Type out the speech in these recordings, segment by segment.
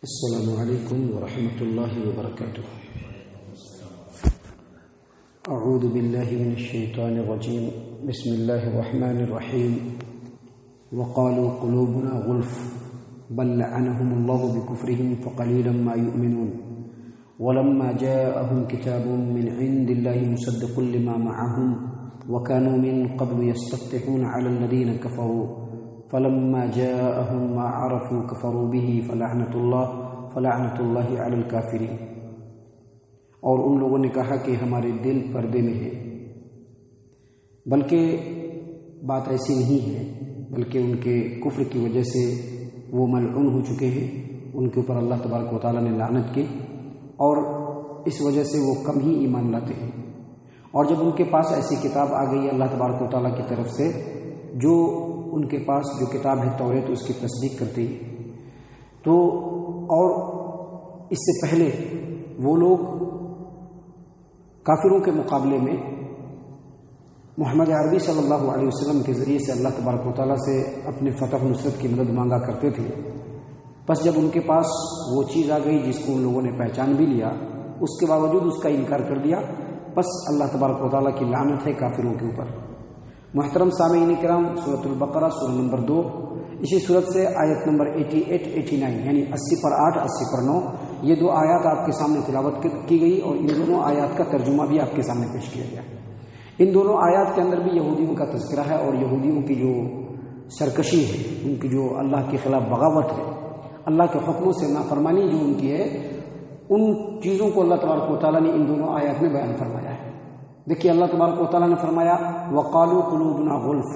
السلام علیکم ورحمۃ اللہ وبرکاتہ۔ اعوذ باللہ من الشیطان الرجیم، بسم اللہ الرحمن الرحیم۔ وقالوا قلوبنا غلف بل لعنهم اللہ بکفرهم فقلیلا ما یؤمنون ولما جاءهم کتاب من عند اللہ مصدق لما معهم وكانوا من قبل يستفتحون على الذين كفروا فلما جاءهم ما عرفوا كفروا به فلعنة الله على الكافرين۔ اور ان لوگوں نے کہا کہ ہمارے دل پردے میں ہیں، بلکہ بات ایسی نہیں ہے، بلکہ ان کے کفر کی وجہ سے وہ ملعون ہو چکے ہیں، ان کے اوپر اللہ تبارک و تعالیٰ نے لعنت کی اور اس وجہ سے وہ کم ہی ایمان لاتے ہیں۔ اور جب ان کے پاس ایسی کتاب آ گئی اللہ تبارک و تعالیٰ کی طرف سے، جو ان کے پاس جو کتاب ہے توریت، اس کی تصدیق کرتی، تو اور اس سے پہلے وہ لوگ کافروں کے مقابلے میں محمد عربی صلی اللہ علیہ وسلم کے ذریعے سے اللہ تبارک و تعالیٰ سے اپنے فتح و نصرت کی مدد مانگا کرتے تھے۔ بس جب ان کے پاس وہ چیز آ گئی جس کو ان لوگوں نے پہچان بھی لیا، اس کے باوجود اس کا انکار کر دیا، بس اللہ تبارک و تعالیٰ کی لعنت ہے کافروں کے اوپر۔ محترم سامعین کرام، سورۃ البقرہ سورہ نمبر 2، اسی صورت سے آیت نمبر 88-89 یعنی 80 پر 8 80 پر 9، یہ دو آیات آپ کے سامنے تلاوت کی گئی اور ان دونوں آیات کا ترجمہ بھی آپ کے سامنے پیش کیا گیا۔ ان دونوں آیات کے اندر بھی یہودیوں کا تذکرہ ہے اور یہودیوں کی جو سرکشی ہے، ان کی جو اللہ کے خلاف بغاوت ہے، اللہ کے حکموں سے نافرمانی جو ان کی ہے، ان چیزوں کو اللہ تبارک و تعالیٰ نے ان دونوں آیات میں بیان فرمایا ہے۔ دیکھیے اللہ تبارک و تعالیٰ نے فرمایا وقالوا قلوبنا غلف،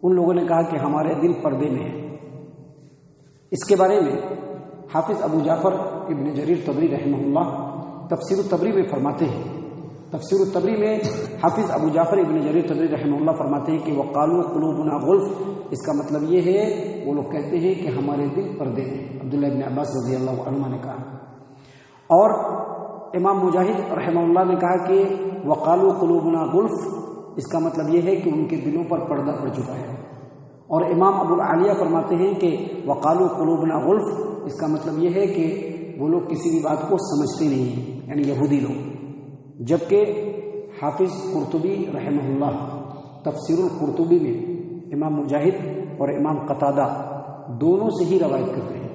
ان لوگوں نے کہا کہ ہمارے دل پردے میں ہیں۔ اس کے بارے میں حافظ ابو جعفر ابن جریر طبری رحمہ اللہ تفسیر الطبری میں فرماتے ہیں، تفسیر الطبری میں حافظ ابو جعفر ابن جریر طبری رحمہ اللہ فرماتے ہیں کہ وقالوا قلوبنا غلف، اس کا مطلب یہ ہے، وہ لوگ کہتے ہیں کہ ہمارے دل پردے میں۔ عبداللہ ابن عباس رضی اللہ عنہما نے کہا، اور امام مجاہد رحمہ اللہ نے کہا کہ وقالوا قلوبنا غلف، اس کا مطلب یہ ہے کہ ان کے دلوں پر پردہ پڑ چکا ہے۔ اور امام ابو العالیہ فرماتے ہیں کہ وقالوا قلوبنا غلف، اس کا مطلب یہ ہے کہ وہ لوگ کسی بھی بات کو سمجھتے نہیں، یعنی یہودی لوگ۔ جبکہ حافظ قرطبی رحمہ اللہ تفسیر القرطبی میں امام مجاہد اور امام قتادہ دونوں سے ہی روایت کرتے ہیں،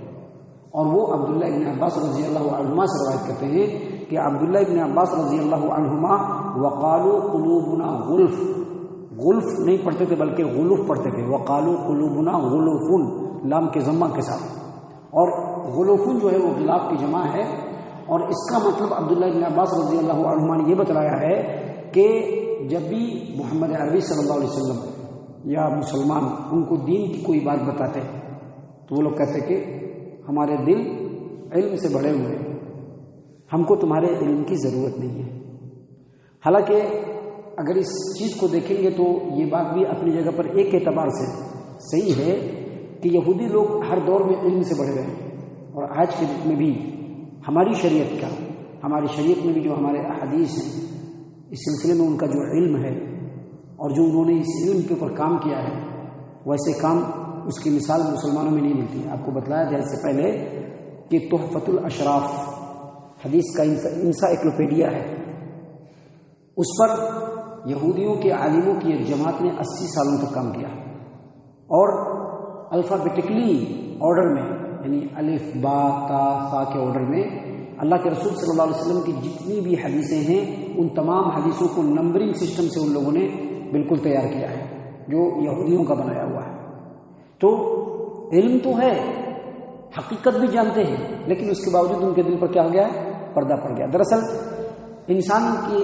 اور وہ عبداللہ ابن عباس رضی اللہ عنہما سے روایت کرتے ہیں کہ عبداللہ ابن عباس رضی اللہ عنہما وقالوا قلوبنا غلف، غلف نہیں پڑھتے تھے بلکہ غلوف پڑھتے تھے، وقالوا قلوبنا غلوفن، لام کے ضمہ کے ساتھ، اور غلوفن جو ہے وہ غلاف کی جمع ہے۔ اور اس کا مطلب عبداللہ ابن عباس رضی اللہ عنہما نے یہ بتلایا ہے کہ جب بھی محمد عربی صلی اللہ علیہ وسلم یا مسلمان ان کو دین کی کوئی بات بتاتے تو وہ لوگ کہتے کہ ہمارے دل علم سے بھرے ہوئے ہیں، ہم کو تمہارے علم کی ضرورت نہیں ہے۔ حالانکہ اگر اس چیز کو دیکھیں گے تو یہ بات بھی اپنی جگہ پر ایک اعتبار سے صحیح ہے کہ یہودی لوگ ہر دور میں علم سے بڑھے رہے ہیں، اور آج کے دن میں بھی ہماری شریعت میں بھی جو ہمارے احادیث ہیں، اس سلسلے میں ان کا جو علم ہے اور جو انہوں نے اس علم کے اوپر کام کیا ہے، ویسے کام اس کی مثال مسلمانوں میں نہیں ملتی۔ آپ کو بتلایا جائے سے پہلے کہ تحفۃ الاشراف حدیث کا انسائکلوپیڈیا ہے، اس پر یہودیوں کے عالموں کی ایک جماعت نے 80 سالوں تک کام کیا، اور الفابیٹکلی آرڈر میں، یعنی الف با تا سا کے آرڈر میں اللہ کے رسول صلی اللہ علیہ وسلم کی جتنی بھی حدیثیں ہیں، ان تمام حدیثوں کو نمبرنگ سسٹم سے ان لوگوں نے بالکل تیار کیا ہے، جو یہودیوں کا بنایا ہوا ہے۔ تو علم تو ہے، حقیقت بھی جانتے ہیں، لیکن اس کے باوجود ان کے دل پر کیا ہو گیا ہے؟ پردہ پڑ گیا۔ دراصل انسان کے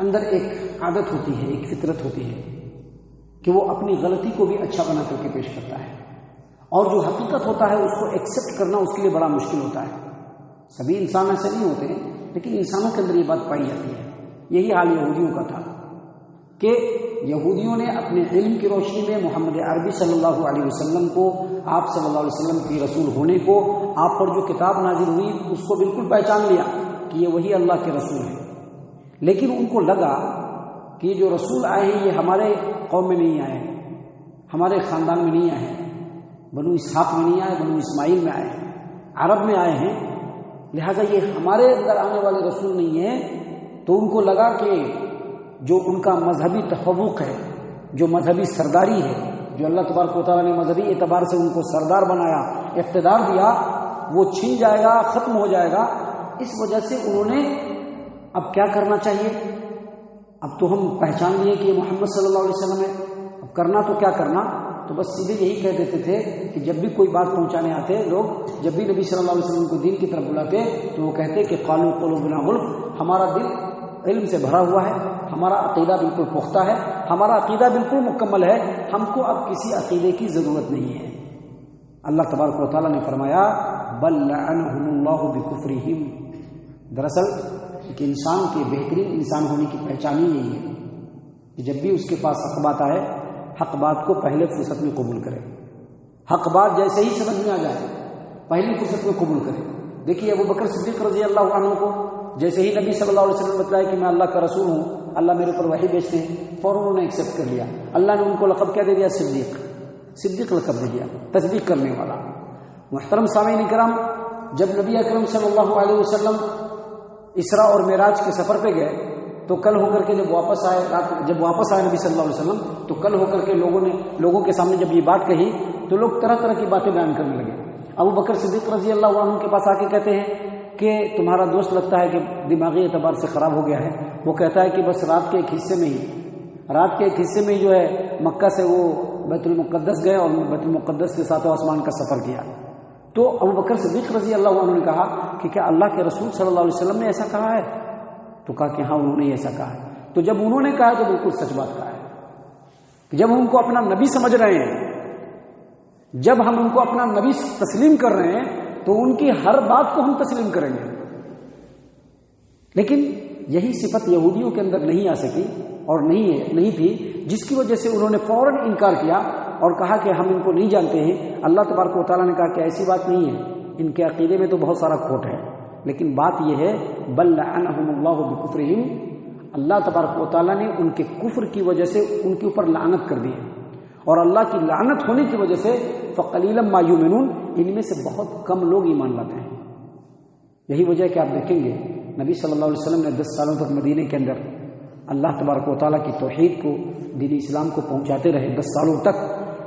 اندر ایک عادت ہوتی ہے، ایک فطرت ہوتی ہے کہ وہ اپنی غلطی کو بھی اچھا بنا کر کے پیش کرتا ہے، اور جو حقیقت ہوتا ہے اس کو ایکسیپٹ کرنا اس کے لیے بڑا مشکل ہوتا ہے۔ سبھی انسان ایسے نہیں ہوتے ہیں، لیکن انسانوں کے اندر یہ بات پائی جاتی ہے۔ یہی حال یہودیوں کا تھا کہ یہودیوں نے اپنے علم کی روشنی میں محمد عربی صلی اللہ علیہ وسلم کو، آپ صلی اللہ علیہ وسلم کے رسول ہونے کو، آپ پر جو کتاب نازل ہوئی اس کو بالکل پہچان لیا کہ یہ وہی اللہ کے رسول ہے، لیکن ان کو لگا کہ یہ جو رسول آئے ہیں یہ ہمارے قوم میں نہیں آئے ہیں، ہمارے خاندان میں نہیں آئے ہیں، بنو اسحاق میں نہیں آئے، بنو اسماعیل میں آئے ہیں، عرب میں آئے ہیں، لہذا یہ ہمارے اندر آنے والے رسول نہیں ہیں. تو ان کو لگا کہ جو ان کا مذہبی تفوق ہے، جو مذہبی سرداری ہے، جو اللہ تبارک و تعالیٰ نے مذہبی اعتبار سے ان کو سردار بنایا، اقتدار دیا، وہ چھن جائے گا، ختم ہو جائے گا. اس وجہ سے انہوں نے اب کیا کرنا چاہیے؟ اب تو ہم پہچان لیے کہ یہ محمد صلی اللہ علیہ وسلم ہے، اب کرنا تو کیا کرنا؟ تو بس سیدھے یہی کہہ دیتے تھے کہ جب بھی کوئی بات پہنچانے آتے لوگ، جب بھی نبی صلی اللہ علیہ وسلم کو دین کی طرف بلاتے تو وہ کہتے کہ قالوا قلوبنا غلف، ہمارا دل علم سے بھرا ہوا ہے، ہمارا عقیدہ بالکل پختہ ہے، ہمارا عقیدہ بالکل مکمل ہے، ہم کو اب کسی عقیدے کی ضرورت نہیں ہے. اللہ تبارک و تعالیٰ نے فرمایا بل لعنہم اللہ بکفرہم. دراصل ایک انسان کے بہترین انسان ہونے کی پہچان ہی یہی ہے کہ جب بھی اس کے پاس حق بات آئے، حق بات کو پہلے فرصت میں قبول کرے. حق بات جیسے ہی سمجھ میں آ جائے پہلی فرصت میں قبول کرے. دیکھیے ابو بکر صدیق رضی اللہ عنہ کو جیسے ہی نبی صلی اللہ علیہ وسلم نے بتلایا کہ میں اللہ کا رسول ہوں، اللہ میرے اوپر وحی بھیجتے ہیں، فوراً انہوں نے ایکسیپٹ کر لیا. اللہ نے ان کو لقب کیا دے دیا؟ صدیق. صدیق لقب دے دیا، تصدیق کرنے والا. محترم سامعین کرام، جب نبی اکرم صلی اللہ علیہ وسلم اسراء اور معراج کے سفر پہ گئے تو کل ہو کر کے جب واپس آئے نبی صلی اللہ علیہ وسلم تو کل ہو کر کے لوگوں کے سامنے جب یہ بات کہی تو لوگ طرح طرح کی باتیں بیان کرنے لگے. ابو بکر صدیق رضی اللہ عنہ کے پاس آ کے کہتے ہیں کہ تمہارا دوست لگتا ہے کہ دماغی اعتبار سے خراب ہو گیا ہے. وہ کہتا ہے کہ بس رات کے ایک حصے میں ہی جو ہے مکہ سے وہ بیت المقدس گئے اور بیت المقدس کے ساتھ آسمان کا سفر کیا. تو ابو بکر صدیق رضی اللہ عنہ نے کہا کہ کیا اللہ کے رسول صلی اللہ علیہ وسلم نے ایسا کہا ہے؟ تو کہا کہ ہاں انہوں نے ایسا کہا ہے. تو جب انہوں نے کہا تو بالکل سچ بات کہا ہے کہ جب ہم ان کو اپنا نبی سمجھ رہے ہیں، جب ہم ان کو اپنا نبی تسلیم کر رہے ہیں تو ان کی ہر بات کو ہم تسلیم کریں گے. لیکن یہی صفت یہودیوں کے اندر نہیں آ سکی اور نہیں تھی، جس کی وجہ سے انہوں نے فوراً انکار کیا اور کہا کہ ہم ان کو نہیں جانتے ہیں. اللہ تبارک و تعالیٰ نے کہا کہ ایسی بات نہیں ہے، ان کے عقیدے میں تو بہت سارا کھوٹ ہے، لیکن بات یہ ہے بل لعنہم اللہ بکفرہم، اللہ تبارک و تعالیٰ نے ان کے کفر کی وجہ سے ان کے اوپر لعنت کر دی ہے. اور اللہ کی لعنت ہونے کی وجہ سے فقلیلا ما یؤمنون، ان میں سے بہت کم لوگ ایمان لاتے ہیں. یہی وجہ ہے کہ آپ دیکھیں گے نبی صلی اللہ علیہ وسلم نے 10 سالوں تک مدینے کے اندر اللہ تبارک و تعالیٰ کی توحید کو، دین اسلام کو پہنچاتے رہے 10 سالوں تک.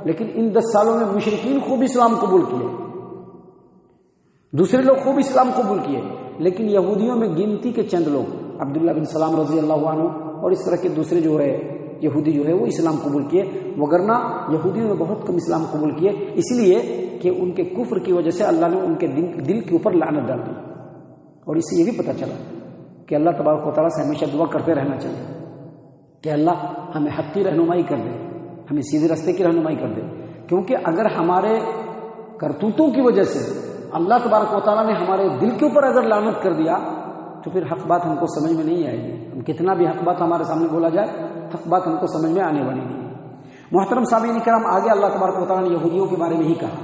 لیکن ان 10 سالوں میں مشرکین خوب اسلام قبول کیے، دوسرے لوگ خوب اسلام قبول کیے، لیکن یہودیوں میں گنتی کے چند لوگ، عبداللہ بن سلام رضی اللہ عنہ اور اس طرح کے دوسرے جو ہے یہودی جو ہے وہ اسلام قبول کیے. وگرنہ یہودیوں میں بہت کم اسلام قبول کیے، اس لیے کہ ان کے کفر کی وجہ سے اللہ نے ان کے دل کے اوپر لعنت ڈال دی. اور اس سے یہ بھی پتہ چلا کہ اللہ تبارک و تعالیٰ سے ہمیشہ دعا کرتے رہنا چاہیے کہ اللہ ہمیں حق کی رہنمائی کر دے، ہمیں سیدھے راستے کی رہنمائی کر دے. کیونکہ اگر ہمارے کرتوتوں کی وجہ سے اللہ تبارک و تعالیٰ نے ہمارے دل کے اوپر اگر لعنت کر دیا تو پھر حق بات ہم کو سمجھ میں نہیں آئے گی. ہم کتنا بھی حق بات ہمارے سامنے بولا جائے، حق بات ہم کو سمجھ میں آنے والی نہیں ہے. محترم سامعین کرام، آگے اللہ تبارک و تعالیٰ نے یہودیوں کے بارے میں ہی کہا.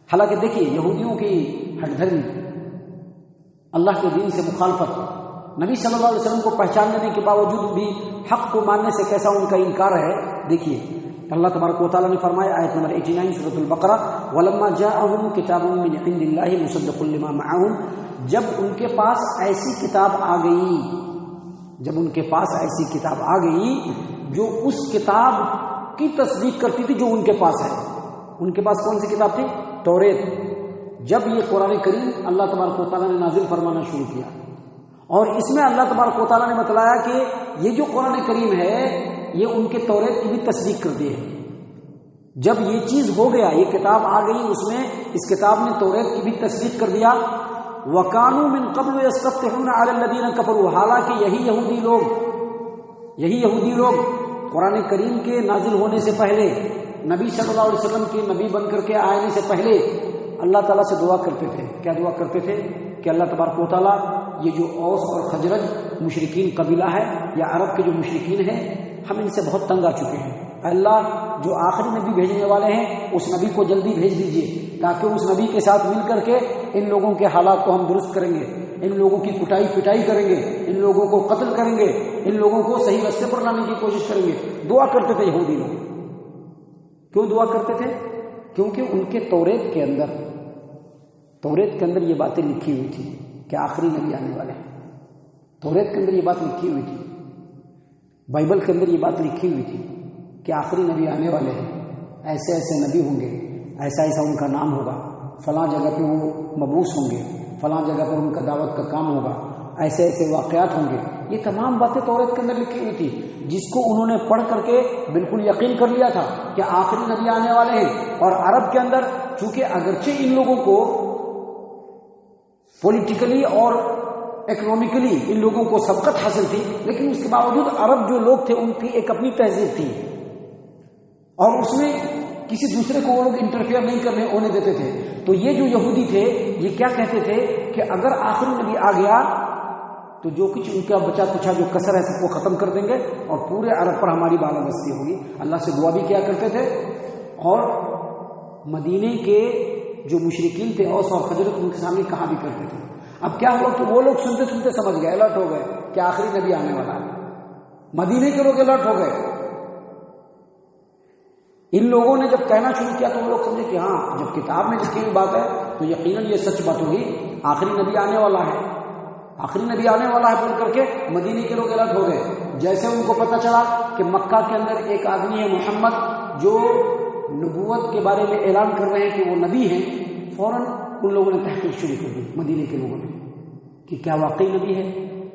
حالانکہ دیکھیے یہودیوں کی ہٹ دھرمی، اللہ کے دین سے مخالفت، نبی صلی اللہ علیہ وسلم کو پہچان لینے کے باوجود بھی حق کو ماننے سے کیسا ان کا انکار ہے. دیکھیے اللہ تبارک و تعالیٰ نے فرمایا آیت نمبر 89 سورۃ البقرہ، وَلَمَّا جَاءَهُمْ كِتَابٌ مِّنْ عِندِ اللَّهِ مُصَدِّقٌ لِّمَا مَعَهُمْ، جب ان کے پاس ایسی کتاب آ گئی، جب ان کے پاس ایسی کتاب آ گئی جو اس کتاب کی تصدیق کرتی تھی جو ان کے پاس ہے. ان کے پاس کون سی کتاب تھی؟ توریت. جب یہ قرآن کریم اللہ تبارک و تعالیٰ نے نازل فرمانا شروع کیا اور اس میں اللہ تبارک و تعالیٰ نے بتلایا کہ یہ جو قرآن کریم ہے یہ ان کے توریت کی بھی تصدیق کرتی ہے. جب یہ چیز ہو گیا، یہ کتاب آ گئی، اس میں اس کتاب نے توریت کی بھی تصدیق کر دیا. وَكَانُوا مِن قَبْلُ يَسْتَفْتِحُونَ عَلَى الَّذِينَ كَفَرُوا، حالانکہ یہی یہودی لوگ قرآن کریم کے نازل ہونے سے پہلے، نبی صلی اللہ علیہ وسلم کے نبی بن کر کے آنے سے پہلے اللہ تعالیٰ سے دعا کرتے تھے. کیا دعا کرتے تھے؟ کہ اللہ تبارک و تعالیٰ یہ جو اوس اور خزرج مشرکین قبیلہ ہے یا عرب کے جو مشرکین ہیں، ہم ان سے بہت تنگ آ چکے ہیں. اللہ جو آخری نبی بھیجنے والے ہیں اس نبی کو جلدی بھیج دیجئے تاکہ اس نبی کے ساتھ مل کر کے ان لوگوں کے حالات کو ہم درست کریں گے، ان لوگوں کی پٹائی کریں گے، ان لوگوں کو قتل کریں گے، ان لوگوں کو صحیح راستے پر لانے کی کوشش کریں گے. دعا کرتے تھے یہودی لوگ. کیوں دعا کرتے تھے؟ کیونکہ ان کے توریت کے اندر، توریت کے اندر یہ باتیں لکھی ہوئی تھی کہ آخری نبی آنے والے ہیں. توریت کے اندر یہ بات لکھی ہوئی تھی, بائبل کے اندر یہ بات لکھی ہوئی تھی کہ آخری نبی آنے والے ہیں, ایسے ایسے نبی ہوں گے, ایسا ایسا ان کا نام ہوگا, فلاں جگہ پہ وہ مبعوث ہوں گے, فلاں جگہ پر ان کا دعوت کا کام ہوگا, ایسے ایسے واقعات ہوں گے. یہ تمام باتیں توریت کے اندر لکھی ہوئی تھی, جس کو انہوں نے پڑھ کر کے بالکل یقین کر لیا تھا کہ آخری نبی آنے والے ہیں. اور عرب کے اندر چونکہ اگرچہ ان لوگوں کو پولیٹیکلی اور اکنامکلی ان لوگوں کو سبقت حاصل تھی, لیکن اس کے باوجود عرب جو لوگ تھے ان کی ایک اپنی تہذیب تھی, اور اس میں کسی دوسرے کو وہ لوگ انٹرفیئر نہیں ہونے دیتے تھے. تو یہ جو یہودی تھے یہ کیا کہتے تھے کہ اگر آخری نبی آ گیا تو جو کچھ ان کا بچا کچھا جو کسر ہے سب کو ختم کر دیں گے اور پورے عرب پر ہماری بالادستی ہوگی. اللہ سے دعا بھی کیا کرتے تھے. اور مدینے کے جو مشرکین تھے اوس اور خزرج ان کے سامنے کہا بھی کرتے تھے. اب کیا ہوا کہ وہ لوگ سنتے سنتے سمجھ گئے, الرٹ ہو گئے کہ آخری نبی آنے والا ہے. مدینے کے لوگ الرٹ ہو گئے. ان لوگوں نے جب کہنا شروع کیا تو وہ لوگ سمجھے کہ ہاں جب کتاب میں لکھی ہوئی بات ہے تو یقیناً یہ سچ بات ہوگی, آخری نبی آنے والا ہے, آخری نبی آنے والا ہے بول کر کے مدینے کے لوگ الرٹ ہو گئے. جیسے ان کو پتہ چلا کہ مکہ کے اندر ایک آدمی ہے محمد جو نبوت کے بارے میں اعلان کر رہے ہیں کہ وہ نبی ہیں, فوراً ان لوگوں نے تحقیق شروع کر دی مدینے کے لوگوں نے کہ کیا واقعی نبی ہے.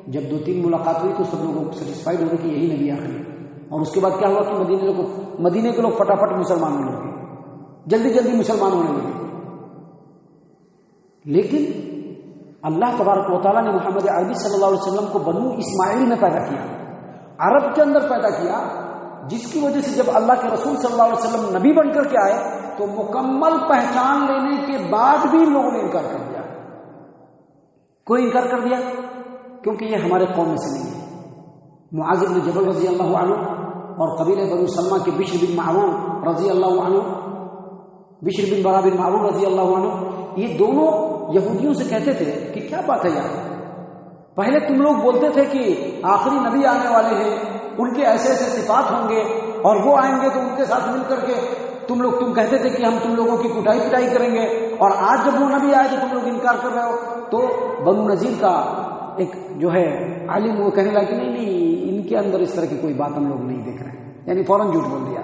جب 2-3 ملاقات ہوئی تو سب لوگوں کو سیٹسفائیڈ ہو گئے کہ یہی نبی آخری ہے. اور اس کے بعد کیا ہوا کہ مدینے کے لوگ فٹافٹ مسلمان ہونے لگے, جلدی جلدی مسلمان ہونے لگے. لیکن اللہ تبارک و تعالیٰ نے محمد عربی صلی اللہ علیہ وسلم کو بنو اسماعیل میں پیدا کیا, عرب کے اندر پیدا کیا, جس کی وجہ سے جب اللہ کے رسول صلی اللہ علیہ وسلم نبی بن کر کے آئے تو مکمل پہچان لینے کے بعد بھی لوگوں نے انکار کر دیا. کوئی انکار کر دیا کیونکہ یہ ہمارے قوم میں سے نہیں ہے. معاذ بن جبل رضی اللہ عنہ اور قبیلہ بنو سلمہ کے بشر بن معروف رضی اللہ عنہ, بشر بن برا بن معروف رضی اللہ عنہ, یہ دونوں یہودیوں سے کہتے تھے کہ کیا بات ہے یار, پہلے تم لوگ بولتے تھے کہ آخری نبی آنے والے ہیں, ان کے ایسے ایسے صفات ہوں گے اور وہ آئیں گے تو ان کے ساتھ مل کر کے تم کہتے تھے کہ ہم تم لوگوں کی پٹائی کریں گے, اور آج جب وہ نبی آئے تو تم لوگ انکار کر رہے ہو. تو بنو نذیر کا ایک جو ہے عالم وہ کہنے لگا کہ نہیں ان کے اندر اس طرح کی کوئی بات ہم لوگ نہیں دیکھ رہے ہیں, یعنی فوراً جھوٹ بول دیا.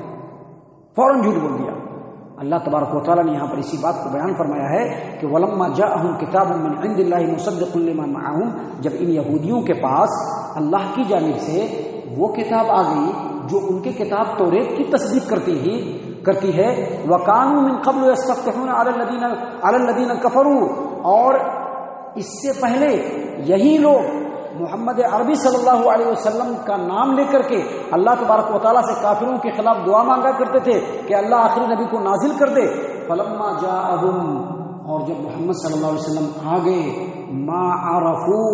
اللہ تبارک و تعالیٰ نے یہاں پر اسی بات کو بیان فرمایا ہے کہ وَلَمَّا جَاءَهُمْ كِتَابٌ مِّنْ عِندِ اللَّهِ مُصَدِّقٌ لِّمَا مَعَهُمْ, جب ان یہودیوں کے پاس اللہ کی جانب سے وہ کتاب آ گئی جو ان کے کتاب توریت کی تصدیق کرتی ہے, وَكَانُوا مِن قَبْلُ يَسْتَفْتِحُونَ عَلَى الَّذِينَ كَفَرُوا, اور اس سے پہلے یہی لوگ محمد عربی صلی اللہ علیہ وسلم کا نام لے کر کے اللہ تبارک و تعالیٰ سے کافروں کے خلاف دعا مانگا کرتے تھے کہ اللہ آخری نبی کو نازل کر دے. فلما جاءہم, اور جب محمد صلی اللہ علیہ وسلم آ گئے, ما عرفوا,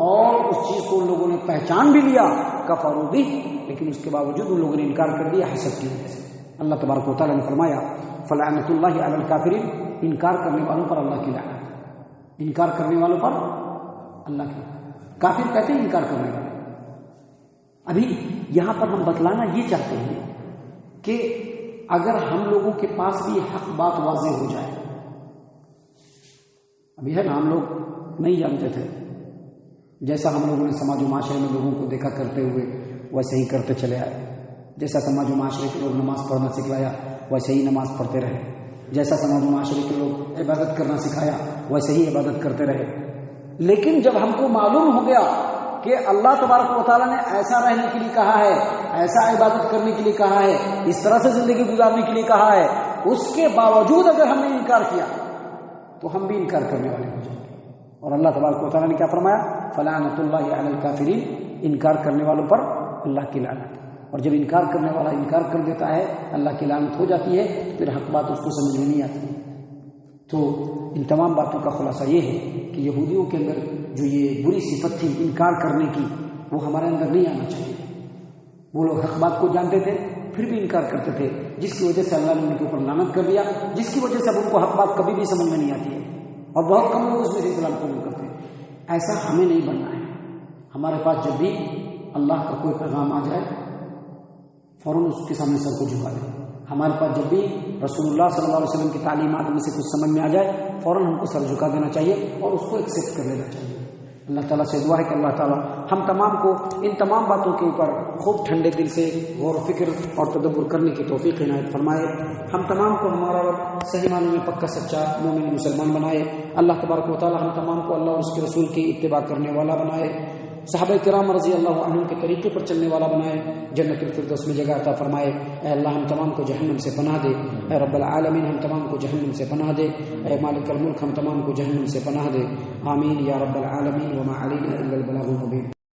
اور اس چیز کو ان لوگوں نے پہچان بھی لیا, کفروا بہ, لیکن اس کے باوجود ان لوگوں نے انکار کر دیا حسد کی وجہ سے. اللہ تبارک و تعالیٰ نے فرمایا فلعنۃ اللہ علی الکافرین, انکار کرنے والوں پر اللہ کی لعنت, انکار کرنے والوں پر اللہ کی. کافر کہتے ہیں انکار کرنے والے. ابھی یہاں پر ہم بتلانا یہ چاہتے ہیں کہ اگر ہم لوگوں کے پاس بھی حق بات واضح ہو جائے, ابھی ہے نا ہم لوگ نہیں جانتے تھے, جیسا ہم لوگوں نے سماج و معاشرے میں لوگوں کو دیکھا کرتے ہوئے ویسے ہی کرتے چلے آئے, جیسا سماج و معاشرے کے لوگ نماز پڑھنا سکھلایا ویسے ہی نماز پڑھتے رہے, جیسا سماج و معاشرے کے لوگ عبادت کرنا سکھایا ویسے ہی عبادت کرتے رہے. لیکن جب ہم کو معلوم ہو گیا کہ اللہ تبارک و تعالیٰ نے ایسا رہنے کے لیے کہا ہے, ایسا عبادت کرنے کے لیے کہا ہے, اس طرح سے زندگی گزارنے کے لیے کہا ہے, اس کے باوجود اگر ہم نے انکار کیا تو ہم بھی انکار کرنے والے ہو جائیں گے. اور اللہ تبارک و تعالیٰ نے کیا فرمایا, فلعنۃ اللہ علی الکافرین, انکار کرنے والوں پر اللہ کی لعنت. اور جب انکار کرنے والا انکار کر دیتا ہے اللہ کی لعنت ہو جاتی ہے, پھر حق بات اس کو سمجھ میں نہیں آتی. تو ان تمام باتوں کا خلاصہ یہ ہے کہ یہودیوں کے اندر جو یہ بری صفت تھی انکار کرنے کی, وہ ہمارے اندر نہیں آنا چاہیے. وہ لوگ حق بات کو جانتے تھے پھر بھی انکار کرتے تھے, جس کی وجہ سے اللہ نے ان کے اوپر لعنت کر دیا, جس کی وجہ سے اب ان کو حق بات کبھی بھی سمجھ میں نہیں آتی ہے, اور بہت کم لوگ اس میں سے اسلام قبول کرتے ہیں. ایسا ہمیں نہیں بننا ہے. ہمارے پاس جب بھی اللہ کا کوئی پیغام آ جائے فوراً اس کے سامنے سر کو جھکا دیں. ہمارے پاس جب بھی رسول اللہ صلی اللہ علیہ وسلم کی تعلیمات میں سے کچھ سمجھ میں آ جائے فوراً ہم کو سر جھکا دینا چاہیے اور اس کو ایکسیپٹ کر لینا چاہیے۔ اللہ تعالیٰ سے دعا ہے کہ اللہ تعالیٰ ہم تمام کو ان تمام باتوں کے اوپر خوب ٹھنڈے دل سے غور و فکر اور تدبر کرنے کی توفیق عنایت فرمائے۔ ہم تمام کو ہمارا رب صحیح معنی میں پکا سچا مومن مسلمان بنائے۔ اللہ تبارک و تعالیٰ ہم تمام کو اللہ اور اس کے رسول کی اتباع کرنے والا بنائے، صحابہ کرام رضی اللہ عنہم کے طریقے پر چلنے والا بنائے، جنت الفردوس میں جگہ عطا فرمائے۔ اے اللہ ہم تمام کو جہنم سے پناہ دے، اے رب العالمین ہم تمام کو جہنم سے پناہ دے، اے مالک الملک ہم تمام کو جہنم سے پناہ دے، آمین یا رب العالمین۔ وما علینا الا البلاغ المبین۔